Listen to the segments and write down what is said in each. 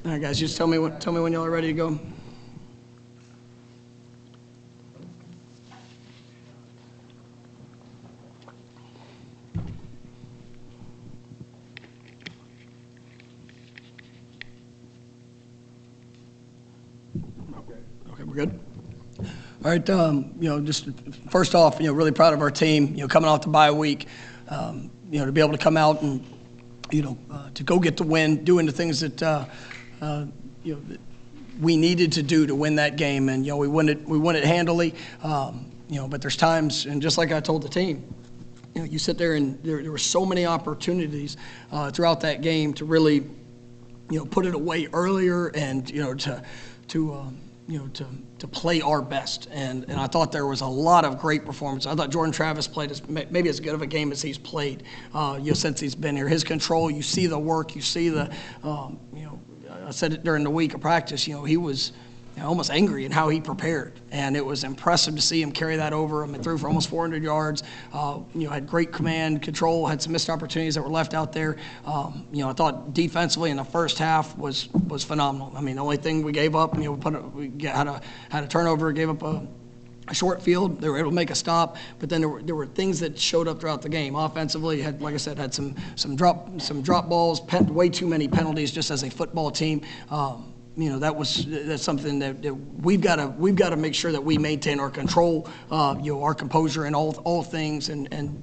All right, guys, just tell me when y'all are ready to go. Okay, we're good. All right, just first off, really proud of our team, coming off the bye week, to be able to come out and, to go get the win, doing the things that, that we needed to do to win that game. And, we won it handily, but there's times, and just like I told the team, you sit there and there were so many opportunities throughout that game to really, put it away earlier and, to play our best. And I thought there was a lot of great performance. I thought Jordan Travis played maybe as good of a game as he's played, since he's been here. His control, you see the work, you see the, I said it during the week of practice, he was almost angry in how he prepared. And it was impressive to see him carry that over. I mean, threw for almost 400 yards, had great command, control, had some missed opportunities that were left out there. I thought defensively in the first half was phenomenal. I mean, the only thing we gave up, we had a turnover, gave up a short field. They were able to make a stop, but then there were things that showed up throughout the game. Offensively, like I said, had some drop balls, way too many penalties just as a football team. That's something that we've got to make sure that we maintain our control, our composure in all things, and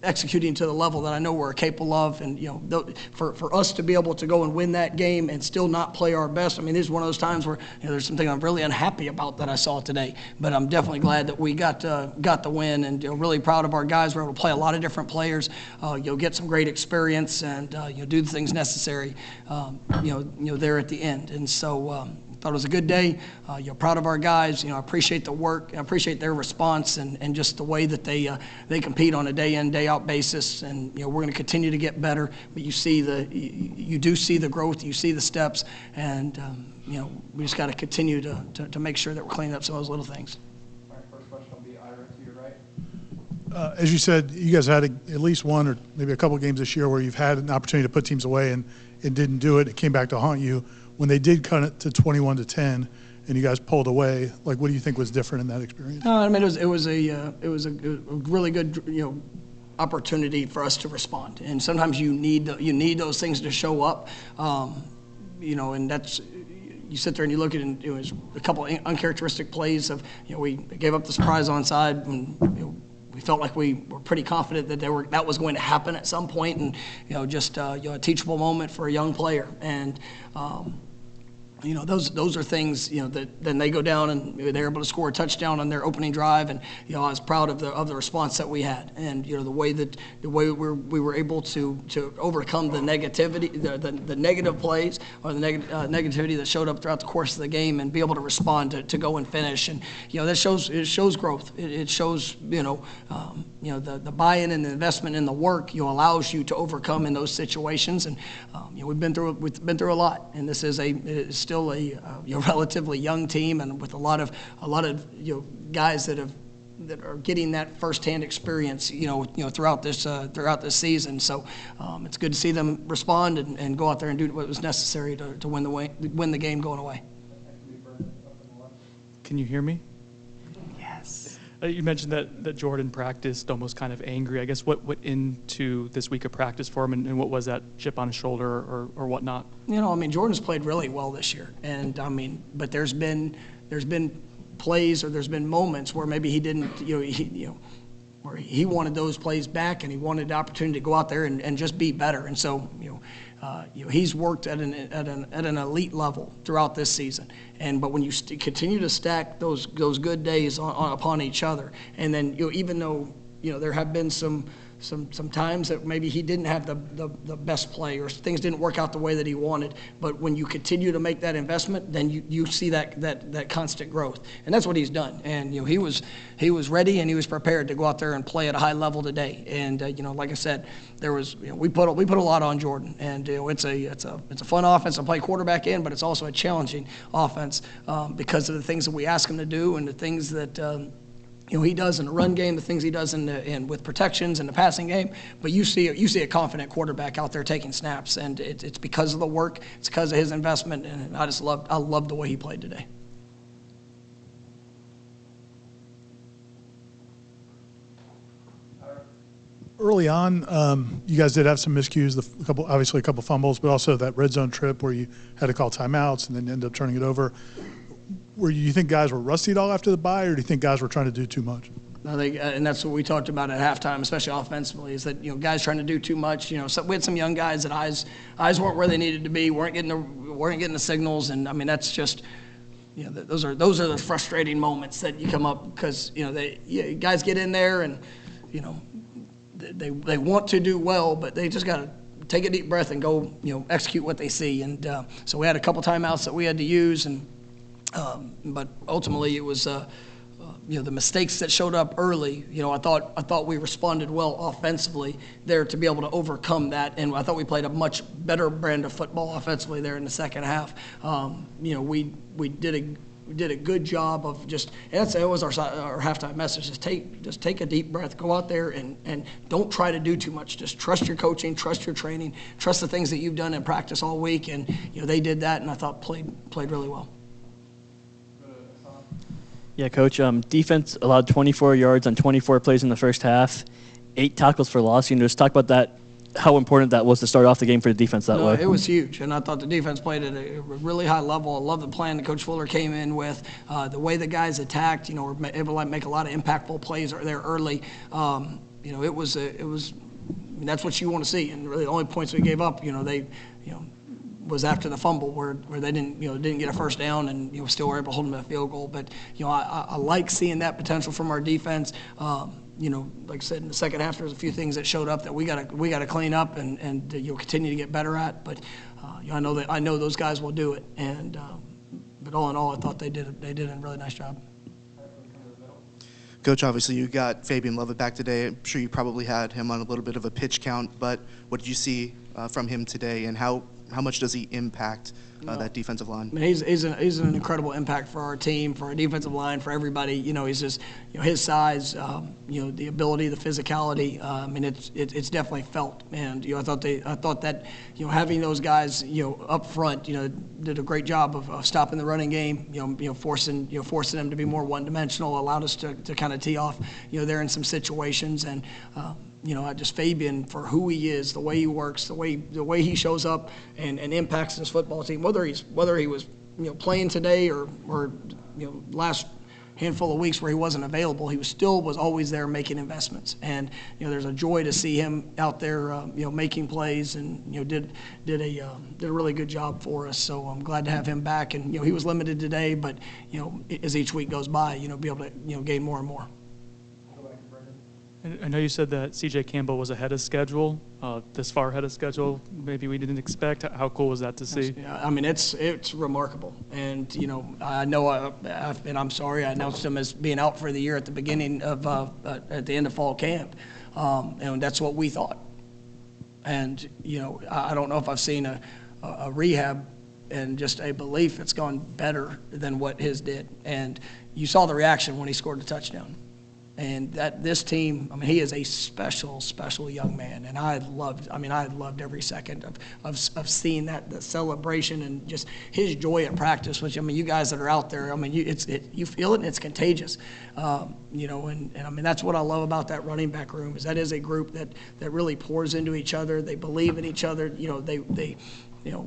executing to the level that I know we're capable of. And for us to be able to go and win that game and still not play our best, I mean, this is one of those times where there's something I'm really unhappy about that I saw today. But I'm definitely glad that we got the win, and really proud of our guys. We're able to play a lot of different players. Get some great experience and do the things necessary. There at the end. And so. Thought it was a good day. Proud of our guys. I appreciate the work. I appreciate their response and just the way that they compete on a day in, day out basis. And we're going to continue to get better. But you do see the growth. You see the steps. And we just got to continue to make sure that we're cleaning up some of those little things. All right, first question will be Ira to your right. As you said, you guys had at least one or maybe a couple of games this year where you've had an opportunity to put teams away and it didn't do it. It came back to haunt you. When they did cut it to 21-10, and you guys pulled away, what do you think was different in that experience? No, I mean it was a really good opportunity for us to respond, and sometimes you need those things to show up, and that's. You sit there and you look at it, it was a couple of uncharacteristic plays of we gave up the surprise onside and. We felt like we were pretty confident that that was going to happen at some point, and a teachable moment for a young player. And those are things that then they go down and they're able to score a touchdown on their opening drive. And I was proud of the response that we had, and the way we were able to overcome the negativity, the negative plays or the negativity that showed up throughout the course of the game, and be able to respond to go and finish. And that shows growth. It shows the buy-in and the investment in the work allows you to overcome in those situations. And we've been through a lot, and this is still a relatively young team, and with a lot of guys that are getting that firsthand experience throughout this season. So it's good to see them respond and go out there and do what was necessary to win the game going away. Can you hear me? Yes. You mentioned that Jordan practiced almost kind of angry. I guess what went into this week of practice for him, and what was that chip on his shoulder or whatnot? Jordan's played really well this year, and but there's been plays or there's been moments where maybe he didn't, where he wanted those plays back and he wanted the opportunity to go out there and just be better. And so, he's worked at an elite level throughout this season. But when you continue to stack those good days upon each other, and then even though there have been some times that maybe he didn't have the best play or things didn't work out the way that he wanted, but when you continue to make that investment, then you see that constant growth, and that's what he's done. And he was ready and he was prepared to go out there and play at a high level today. And like I said, there was we put a lot on Jordan, and it's a fun offense to play quarterback in, but it's also a challenging offense because of the things that we ask him to do and the things that he does in the run game, the things he does in with protections and the passing game. But you see a confident quarterback out there taking snaps, and it's because of the work, it's because of his investment, and I loved the way he played today. Early on, you guys did have some miscues, obviously a couple fumbles, but also that red zone trip where you had to call timeouts and then end up turning it over. Where you think guys were rusty at all after the bye, or do you think guys were trying to do too much? I think, and that's what we talked about at halftime, especially offensively, is that guys trying to do too much. So we had some young guys that eyes weren't where they needed to be, weren't getting the signals, and I mean that's just. Those are the frustrating moments that you come up because guys get in there and they want to do well, but they just got to take a deep breath and go execute what they see. And so we had a couple timeouts that we had to use, and but ultimately it was the mistakes that showed up early. I thought we responded well offensively there to be able to overcome that, and I thought we played a much better brand of football offensively there in the second half. We did a good job of that was our halftime message. Just take a deep breath, go out there and don't try to do too much. Just trust your coaching, trust your training, trust the things that you've done in practice all week, and they did that, and I thought played really well. Yeah, Coach, defense allowed 24 yards on 24 plays in the first half, 8 tackles for loss. Just talk about that, how important that was to start off the game for the defense that way. It was huge, and I thought the defense played at a really high level. I love the plan that Coach Fuller came in with, the way the guys attacked. Were able to make a lot of impactful plays there early. It was that's what you want to see, and really the only points we gave up, was after the fumble where they didn't get a first down and still were able to hold them at a field goal. But I like seeing that potential from our defense. Like I said, in the second half, there's a few things that showed up that we got to clean up and continue to get better at. But I know those guys will do it. And but all in all, I thought they did a really nice job. Coach, obviously you got Fabian Lovett back today. I'm sure you probably had him on a little bit of a pitch count, but what did you see from him today, and how much does he impact that defensive line? I mean, he's an incredible impact for our team, for our defensive line, for everybody. He's just his size, the ability, the physicality. I mean, it's definitely felt. And I thought that having those guys up front did a great job of stopping the running game. Forcing them to be more one-dimensional, allowed us to kind of tee off there in some situations. And just Fabian, for who he is, the way he works, the way he shows up and impacts his football team, whether he was playing today or last handful of weeks where he wasn't available, he was always there making investments. And there's a joy to see him out there making plays, and did a really good job for us. So I'm glad to have him back. And he was limited today, but as each week goes by, be able to gain more and more. I know you said that C.J. Campbell was ahead of schedule, this far ahead of schedule. Maybe we didn't expect. How cool was that to see? Yeah, I mean, it's remarkable. And, I know, and I'm sorry, I announced him as being out for the year at the beginning of, at the end of fall camp. And that's what we thought. And, I don't know if I've seen a rehab and just a belief that's gone better than what his did. And you saw the reaction when he scored the touchdown. And this team, I mean, he is a special young man, and I loved every second of seeing the celebration and just his joy at practice. Which, I mean, you guys that are out there, I mean, you feel it and it's contagious, and I mean that's what I love about that running back room is that is a group that really pours into each other. They believe in each other. They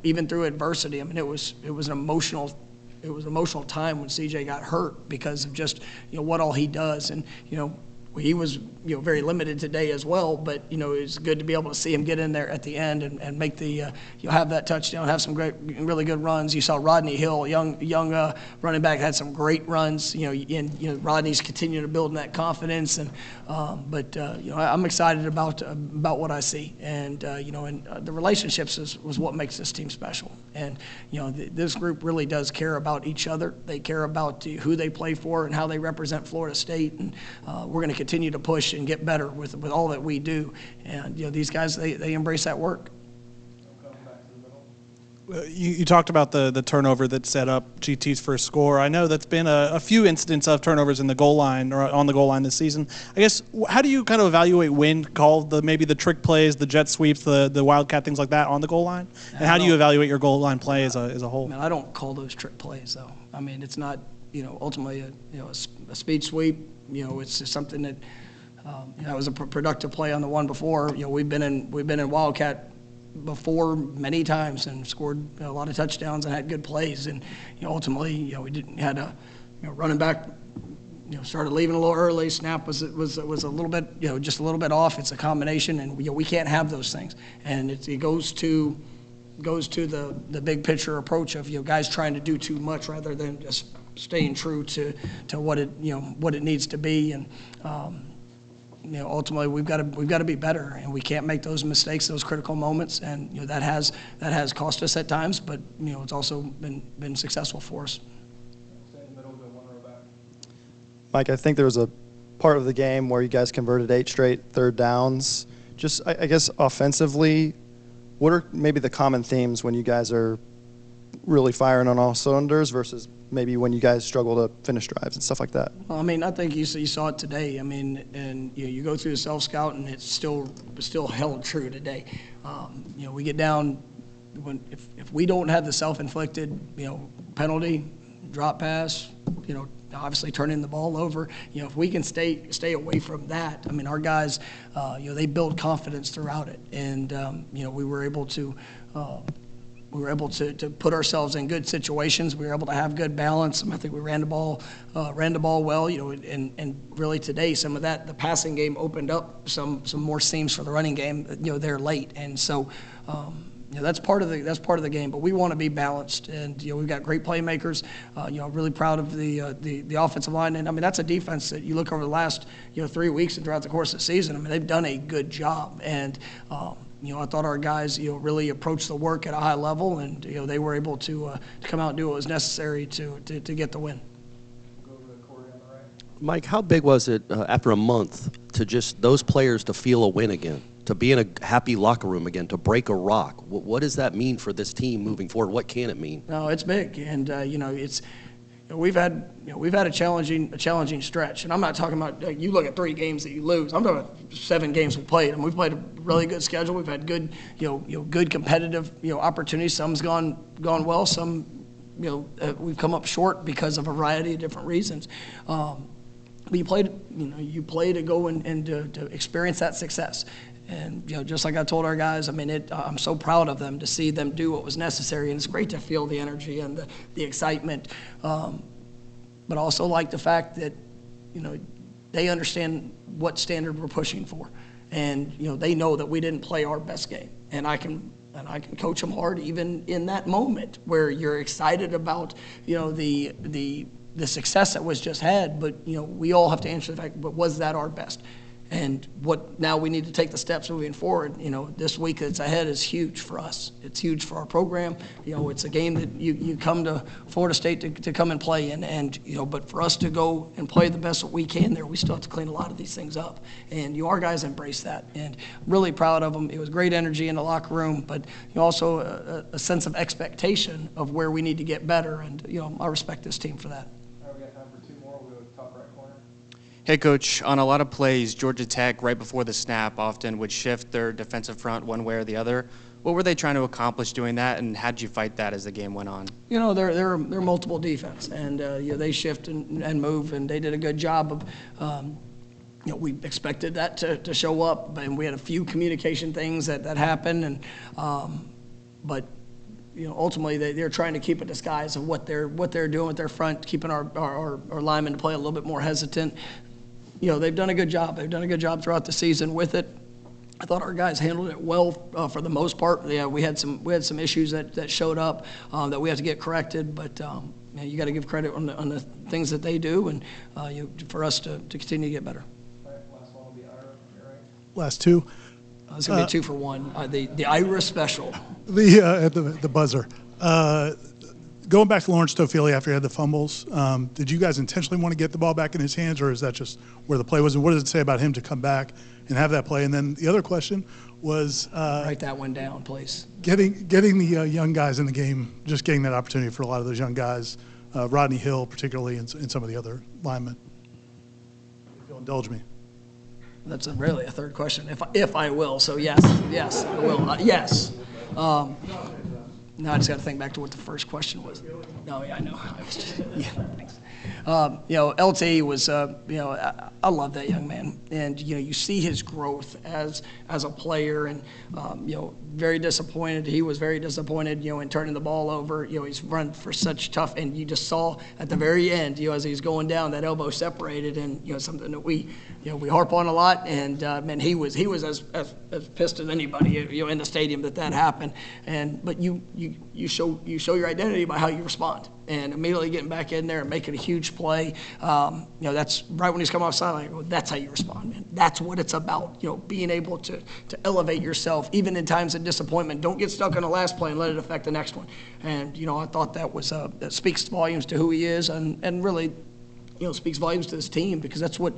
even through adversity. I mean, it was an emotional. It was an emotional time when CJ got hurt because of just what all he does, and he was very limited today as well. But it was good to be able to see him get in there at the end and make the have that touchdown, have some really good runs. You saw Rodney Hill, young running back, had some great runs. And Rodney's continuing to build in that confidence, and but I'm excited about what I see, and and the relationships was what makes this team special. And this group really does care about each other. They care about who they play for and how they represent Florida State, and we're going to continue to push and get better with all that we do. And these guys, they embrace that work. You talked about the turnover that set up GT's first score. I know that's been a few incidents of turnovers in the goal line or on the goal line this season. I guess, how do you kind of evaluate when call maybe the trick plays, the jet sweeps, the wildcat, things like that on the goal line? And how do you evaluate your goal line play as a whole? Man, I don't call those trick plays, though. I mean, it's not, ultimately a speed sweep. It's just something that it was a productive play on the one before. We've been in wildcat before many times and scored a lot of touchdowns and had good plays, and ultimately we had a running back started leaving a little early. Snap was a little bit just a little bit off. It's a combination, and we can't have those things, and it goes to the big picture approach of guys trying to do too much rather than just staying true to what it needs to be. And ultimately we've got to be better, and we can't make those mistakes, those critical moments, and that has cost us at times, but it's also been successful for us. Stay in the middle, go one row back. Mike, I think there was a part of the game where you guys converted 8 straight third downs. Just, I guess, offensively, what are maybe the common themes when you guys are really firing on all cylinders versus maybe when you guys struggle to finish drives and stuff like that? Well, I mean, I think you saw it today. I mean, and you go through the self-scout, and it's still held true today. We get down if we don't have the self-inflicted penalty, drop pass, obviously turning the ball over. If we can stay away from that, I mean, our guys, they build confidence throughout it, and we were able to put ourselves in good situations. We were able to have good balance. I think we ran the ball well. And really today, some of that, the passing game opened up some more seams for the running game. They're late, and so that's part of the game. But we want to be balanced, and we've got great playmakers. Really proud of the offensive line, and I mean that's a defense that you look over the last 3 weeks and throughout the course of the season. I mean they've done a good job, and I thought our guys, really approached the work at a high level, and they were able to come out and do what was necessary to get the win. Go over to Corey on the right. Mike, how big was it after a month to just those players to feel a win again, to be in a happy locker room again, to break a rock? What does that mean for this team moving forward? What can it mean? No, it's big, and it's. We've had a challenging stretch, and I'm not talking about you look at 3 games that you lose. I'm talking about 7 games we played, and we've played a really good schedule. We've had good good competitive opportunities. Some's gone well. Some we've come up short because of a variety of different reasons. But you play to go and to experience that success. And just like I told our guys, I mean, I'm so proud of them to see them do what was necessary, and it's great to feel the energy and the excitement. But also like the fact that they understand what standard we're pushing for, and they know that we didn't play our best game, and I can coach them hard even in that moment where you're excited about the success that was just had, but we all have to answer the fact, but was that our best? And now we need to take the steps moving forward. This week that's ahead is huge for us. It's huge for our program. It's a game that you come to Florida State to come and play in, and but for us to go and play the best that we can there, we still have to clean a lot of these things up. And our guys embrace that, and really proud of them. It was great energy in the locker room, but also a sense of expectation of where we need to get better. And I respect this team for that. All right, we got time for 2 more. We'll go to top right corner. Hey, Coach, on a lot of plays, Georgia Tech, right before the snap, often would shift their defensive front one way or the other. What were they trying to accomplish doing that, and how did you fight that as the game went on? They're multiple defense, and they shift and move, and they did a good job of we expected that to show up, and we had a few communication things that happened, and but ultimately they're trying to keep a disguise of what they're doing with their front, keeping our linemen to play a little bit more hesitant. They've done a good job. They've done a good job throughout the season with it. I thought our guys handled it well for the most part. Yeah, we had some issues that showed up that we have to get corrected, but you got to give credit on the things that they do, and for us to continue to get better. All right, last one will be Ira on your right. Last 2. It's going to be a 2 for 1. The Ira special. The buzzer. going back to Lawrence Tofili after he had the fumbles, did you guys intentionally want to get the ball back in his hands, or is that just where the play was? And what does it say about him to come back and have that play? And then the other question was Write that one down, please. getting the young guys in the game, just getting that opportunity for a lot of those young guys, Rodney Hill particularly, and some of the other linemen. If you'll indulge me. That's really a third question, if I will. So yes, I will. Yes. Now I just got to think back to what the first question was. No, yeah, I know. I was just, yeah, thanks. LT was, I love that young man, and you see his growth as a player, and very disappointed. He was very disappointed, in turning the ball over. He's run for such tough, and you just saw at the very end, as he's going down, that elbow separated, and something that we harp on a lot. And man, he was as pissed as anybody, in the stadium that happened. But you show your identity by how you respond, and immediately getting back in there and making a huge play. That's right when he's come off sideline. That's how you respond, man. That's what it's about. Being able to elevate yourself, even in times of disappointment. Don't get stuck on the last play and let it affect the next one. And I thought that was that speaks volumes to who he is, and really, speaks volumes to this team, because that's what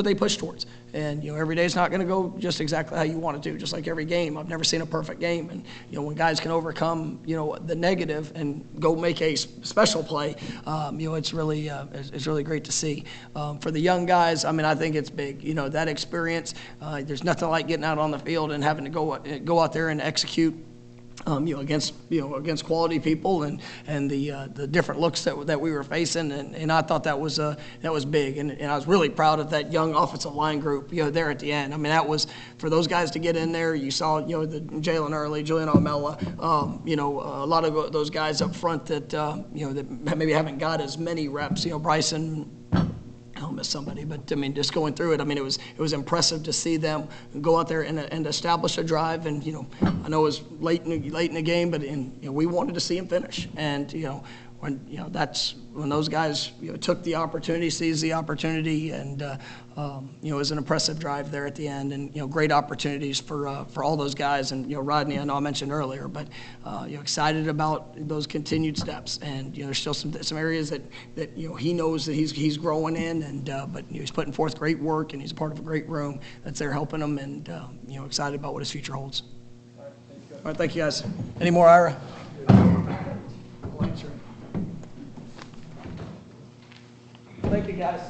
they push towards. And every day is not going to go just exactly how you want it to. Just like every game, I've never seen a perfect game. And when guys can overcome the negative and go make a special play, it's really great to see. For the young guys, I think it's big. That experience. There's nothing like getting out on the field and having to go out there and execute. Against quality people and the different looks that we were facing, and I thought that was big, and I was really proud of that young offensive line group there at the end. That was for those guys to get in there. You saw the Jalen Early, Julian Almela, a lot of those guys up front that that maybe haven't got as many reps. Bryson. I'll miss somebody, but just going through it, it was impressive to see them go out there and establish a drive. And I know it was late in the game, but we wanted to see him finish. And that's when those guys took the opportunity, seized the opportunity, and it was an impressive drive there at the end, and great opportunities for all those guys. And Rodney, I know I mentioned earlier, but excited about those continued steps. And there's still some areas that he knows that he's growing in, and but he's putting forth great work, and he's a part of a great room that's there helping him, and excited about what his future holds. All right, thank you guys. Any more, Ira? Thank you, guys.